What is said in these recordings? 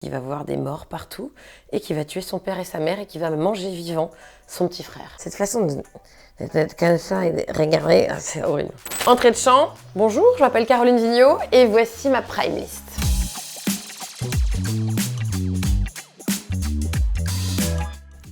Qui va voir des morts partout et qui va tuer son père et sa mère et qui va manger vivant son petit frère. Cette façon d'être comme ça et de regarder, c'est horrible. Entrée de chant, bonjour, je m'appelle Caroline Vigneault et voici ma Prime List.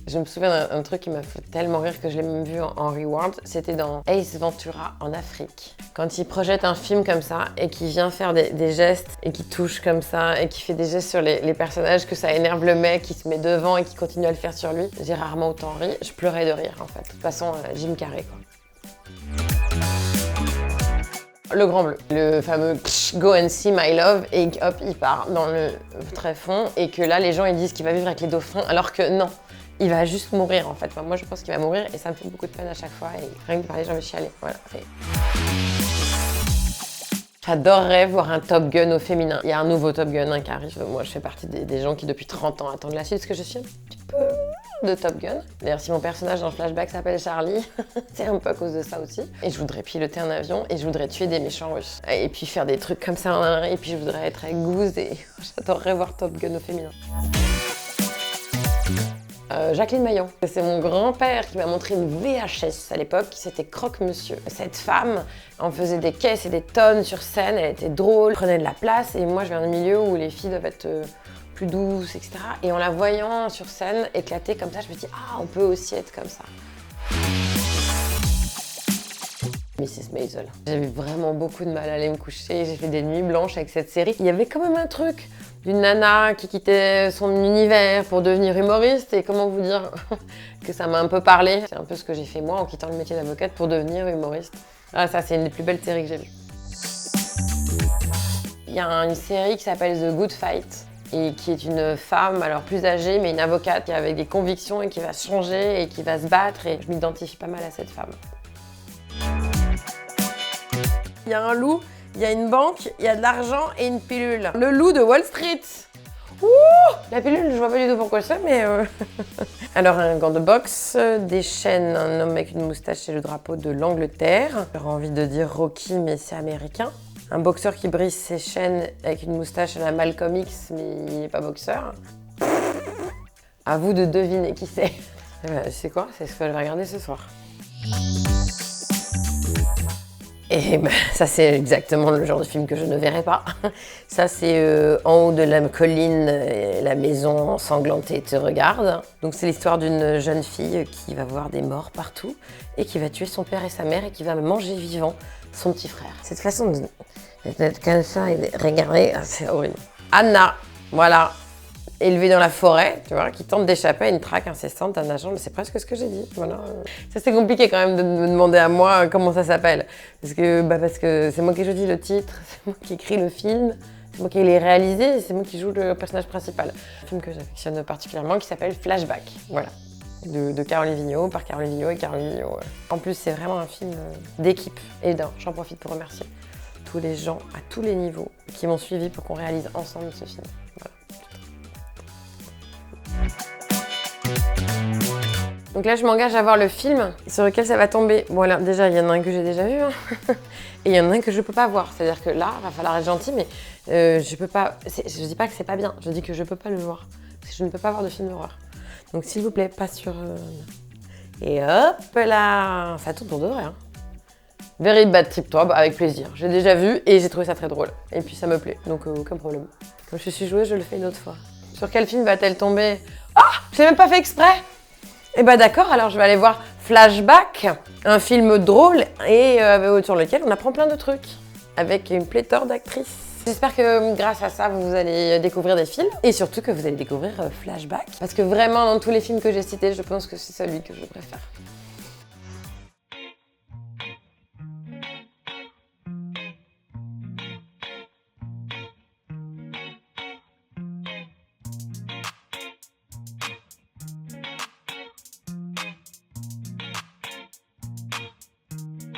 Je me souviens d'un truc qui m'a fait tellement rire que je l'ai même vu en reward, c'était dans Ace Ventura en Afrique. Quand il projette un film comme ça et qu'il vient faire des gestes et qui touche comme ça et qui fait des gestes sur les personnages, que ça énerve le mec qui se met devant et qui continue à le faire sur lui, j'ai rarement autant ri, je pleurais de rire en fait. De toute façon, Jim Carrey quoi. Le Grand Bleu, le fameux Go and see my love, et hop, il part dans le tréfonds et que là les gens ils disent qu'il va vivre avec les dauphins alors que non. Il va juste mourir en fait. Enfin, moi je pense qu'il va mourir et ça me fait beaucoup de peine à chaque fois et rien que de parler j'ai envie de chialer. Voilà. J'adorerais voir un Top Gun au féminin. Il y a un nouveau Top Gun qui arrive. Moi je fais partie des gens qui depuis 30 ans attendent la suite parce que je suis un petit peu de Top Gun. D'ailleurs si mon personnage dans le flashback s'appelle Charlie, c'est un peu à cause de ça aussi. Et je voudrais piloter un avion et je voudrais tuer des méchants russes. Et puis faire des trucs comme ça et puis je voudrais être avec Goose et j'adorerais voir Top Gun au féminin. Jacqueline Maillan. C'est mon grand-père qui m'a montré une VHS à l'époque, qui s'était Croque-Monsieur. Cette femme en faisait des caisses et des tonnes sur scène, elle était drôle, prenait de la place, et moi je viens d'un milieu où les filles doivent être plus douces, etc. Et en la voyant sur scène éclater comme ça, je me dis « Ah, on peut aussi être comme ça ». Mrs. Maisel. J'avais vraiment beaucoup de mal à aller me coucher, j'ai fait des nuits blanches avec cette série. Il y avait quand même un truc d'une nana qui quittait son univers pour devenir humoriste et comment vous dire que ça m'a un peu parlé. C'est un peu ce que j'ai fait moi en quittant le métier d'avocate pour devenir humoriste. Ah ça c'est une des plus belles séries que j'ai vues. Il y a une série qui s'appelle The Good Fight et qui est une femme, alors plus âgée, mais une avocate qui avec des convictions et qui va changer et qui va se battre et je m'identifie pas mal à cette femme. Il y a un loup, il y a une banque, il y a de l'argent et une pilule. Le loup de Wall Street. Ouh, la pilule, je vois pas du tout pourquoi c'est, mais... Alors, un gant de boxe, des chaînes, un homme avec une moustache et le drapeau de l'Angleterre. J'aurais envie de dire Rocky, mais c'est américain. Un boxeur qui brise ses chaînes avec une moustache à la Malcolm X, mais il n'est pas boxeur. À vous de deviner qui c'est. C'est quoi? C'est ce que je vais regarder ce soir. Et ben, ça c'est exactement le genre de film que je ne verrai pas. Ça c'est en haut de la colline, la maison ensanglantée te regarde. Donc c'est l'histoire d'une jeune fille qui va voir des morts partout et qui va tuer son père et sa mère et qui va manger vivant son petit frère. Cette façon d'être comme ça et de regarder, c'est horrible. Anna, voilà. Élevée dans la forêt, tu vois, qui tente d'échapper à une traque incessante d'un agent, c'est presque ce que j'ai dit, voilà. Ça c'est compliqué quand même de me demander à moi comment ça s'appelle, parce que c'est moi qui choisis le titre, c'est moi qui écris le film, c'est moi qui l'ai réalisé, c'est moi qui joue le personnage principal. Un film que j'affectionne particulièrement qui s'appelle Flashback, voilà, de Caroline Vigneault, par Caroline Vigneault et Caroline Vigneault. En plus c'est vraiment un film d'équipe, et j'en profite pour remercier tous les gens à tous les niveaux qui m'ont suivi pour qu'on réalise ensemble ce film. Voilà. Donc là, je m'engage à voir le film sur lequel ça va tomber. Bon, alors, déjà, il y en a un que j'ai déjà vu, hein. Et il y en a un que je peux pas voir. C'est-à-dire que là, il va falloir être gentil, mais je peux pas... Je dis pas que c'est pas bien, je dis que je peux pas le voir. Parce que je ne peux pas voir de film d'horreur. Donc, s'il vous plaît, pas sur... Et hop là, ça tourne pour de vrai, hein. Very Bad Trip, toi, avec plaisir. J'ai déjà vu et j'ai trouvé ça très drôle. Et puis, ça me plaît, donc aucun problème. Comme je suis jouée, je le fais une autre fois. Sur quel film va-t-elle tomber? Ah, je l'ai même pas fait exprès. Eh ben d'accord, alors je vais aller voir Flashback, un film drôle et sur lequel on apprend plein de trucs, avec une pléthore d'actrices. J'espère que grâce à ça, vous allez découvrir des films et surtout que vous allez découvrir Flashback. Parce que vraiment, dans tous les films que j'ai cités, je pense que c'est celui que je préfère.